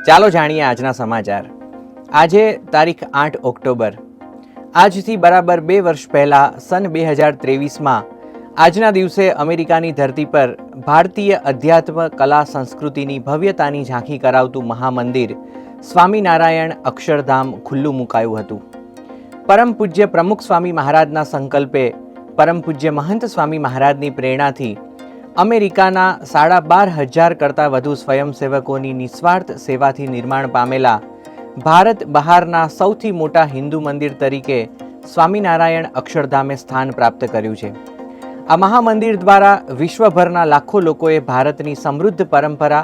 ચાલો જાણીએ આજના સમાચાર। આજે તારીખ 8 ઓક્ટોબર। આજથી બરાબર 2 વર્ષ પહેલાં સન 2023માં આજના દિવસે અમેરિકાની ધરતી પર ભારતીય અધ્યાત્મ કલા સંસ્કૃતિની ભવ્યતાની ઝાંખી કરાવતું મહામંદિર સ્વામિનારાયણ અક્ષરધામ ખુલ્લું મુકાયું હતું। પરમ પૂજ્ય પ્રમુખ સ્વામી મહારાજના સંકલ્પે, પરમ પૂજ્ય મહંત સ્વામી મહારાજની પ્રેરણાથી અમેરિકાના 12,500 કરતાં વધુ સ્વયંસેવકોની નિસ્વાર્થ સેવાથી નિર્માણ પામેલા ભારત બહારના સૌથી મોટા હિન્દુ મંદિર તરીકે સ્વામિનારાયણ અક્ષરધામે સ્થાન પ્રાપ્ત કર્યું છે। આ મહામંદિર દ્વારા વિશ્વભરના લાખો લોકોએ ભારતની સમૃદ્ધ પરંપરા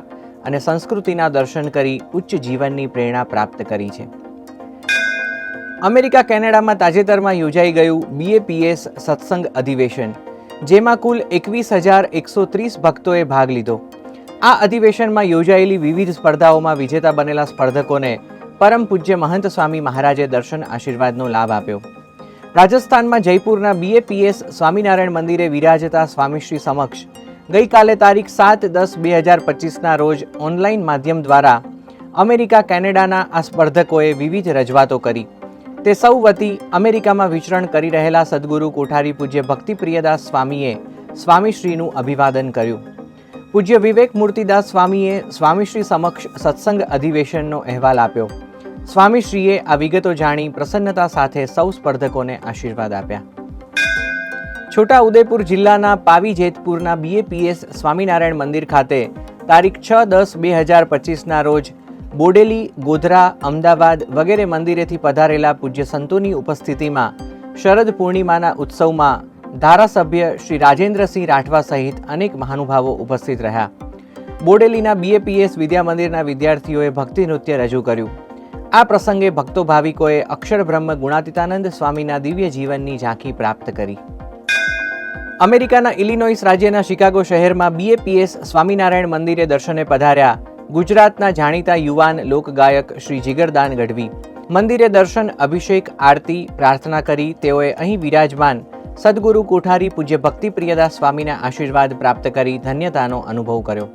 અને સંસ્કૃતિના દર્શન કરી ઉચ્ચ જીવનની પ્રેરણા પ્રાપ્ત કરી છે। અમેરિકા કેનેડામાં તાજેતરમાં યોજાઈ ગયું BAPS સત્સંગ અધિવેશન, જેમાં કુલ 21,130 ભક્તોએ ભાગ લીધો। આ અધિવેશનમાં યોજાયેલી વિવિધ સ્પર્ધાઓમાં વિજેતા બનેલા સ્પર્ધકોને પરમ પૂજ્ય મહંત સ્વામી મહારાજે દર્શન આશીર્વાદનો લાભ આપ્યો। રાજસ્થાનમાં જયપુરના BAPS સ્વામિનારાયણ મંદિરે વિરાજતા સ્વામીશ્રી સમક્ષ ગઈકાલે તારીખ 7/10/2025ના રોજ ઓનલાઈન માધ્યમ દ્વારા અમેરિકા કેનેડાના આ સ્પર્ધકોએ વિવિધ રજૂઆતો કરી। તે સૌ વતી અમેરિકામાં વિચરણ કરી રહેલા સદગુરુ કોઠારી પૂજ્ય ભક્તિપ્રિયદાસ સ્વામીએ સ્વામીશ્રીનું અભિવાદન કર્યું। પૂજ્ય વિવેક મૂર્તિદાસ સ્વામીએ સ્વામીશ્રી સમક્ષ સત્સંગ અધિવેશનનો અહેવાલ આપ્યો। સ્વામીશ્રીએ આ વિગતો જાણી પ્રસન્નતા સાથે સૌ સ્પર્ધકોને આશીર્વાદ આપ્યા। છોટા ઉદેપુર જિલ્લાના પાવી જેતપુરના BAPS સ્વામિનારાયણ મંદિર ખાતે તારીખ 6/10/2025ના રોજ બોડેલી, ગોધરા, અમદાવાદ વગેરે મંદિરેથી પધારેલા પૂજ્ય સંતોની ઉપસ્થિતિમાં શરદ પૂર્ણિમાના ઉત્સવમાં ધારાસભ્ય શ્રી રાજેન્દ્રસિંહ રાઠવા સહિત અનેક મહાનુભાવો ઉપસ્થિત રહ્યા। બોડેલીના BAPS વિદ્યા મંદિરના વિદ્યાર્થીઓએ ભક્તિ નૃત્ય રજૂ કર્યું। આ પ્રસંગે ભક્તો ભાવિકોએ અક્ષર બ્રહ્મ ગુણાતીતાનંદ સ્વામીના દિવ્ય જીવનની ઝાંખી પ્રાપ્ત કરી। અમેરિકાના ઇલિનોઇસ રાજ્યના શિકાગો શહેરમાં BAPS સ્વામિનારાયણ મંદિરે દર્શને પધાર્યા ગુજરાતના જાણીતા યુવાન લોકગાયક શ્રી જીગરદાન ગઢવી। મંદિરે દર્શન, અભિષેક, આરતી, પ્રાર્થના કરી તેઓએ અહીં વિરાજમાન સદગુરુ કોઠારી પૂજ્ય ભક્તિપ્રિયદાસ સ્વામીના આશીર્વાદ પ્રાપ્ત કરી ધન્યતાનો અનુભવ કર્યો।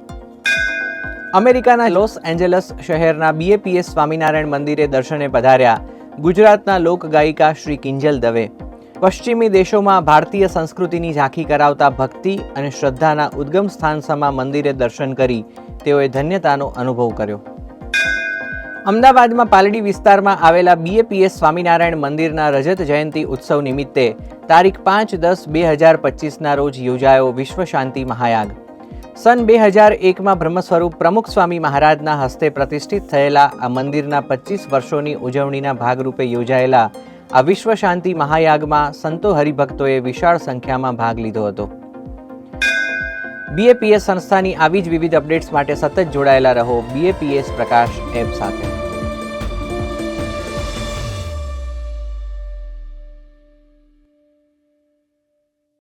અમેરિકાના લોસ એન્જલસ શહેરના BAPS સ્વામિનારાયણ મંદિરે દર્શને પધાર્યા ગુજરાતના લોકગાયિકા શ્રી કિંજલ દવે। પશ્ચિમી દેશોમાં ભારતીય સંસ્કૃતિની ઝાંખી કરાવતા ભક્તિ અને શ્રદ્ધાના ઉદ્ગમ સ્થાન સમા મંદિરે દર્શન કરી તેઓએ ધન્યતાનો અનુભવ કર્યો। અમદાવાદમાં પાલડી વિસ્તારમાં આવેલા BAPS સ્વામિનારાયણ મંદિરના રજત જયંતિ ઉત્સવ નિમિત્તે તારીખ 5/10/2025ના રોજ યોજાયો વિશ્વ શાંતિ મહાયાગ। સન 2001માં બ્રહ્મ સ્વરૂપ પ્રમુખ સ્વામી મહારાજના હસ્તે પ્રતિષ્ઠિત થયેલા આ મંદિરના 25 વર્ષોની ઉજવણીના ભાગરૂપે યોજાયેલા આ વિશ્વ શાંતિ મહાયાગમાં સંતો હરિભક્તોએ વિશાળ સંખ્યામાં ભાગ લીધો હતો। BAPS સંસ્થાની આવી જ વિવિધ અપડેટ્સ માટે સતત જોડાયેલા રહો BAPS પ્રકાશ એપ સાથે।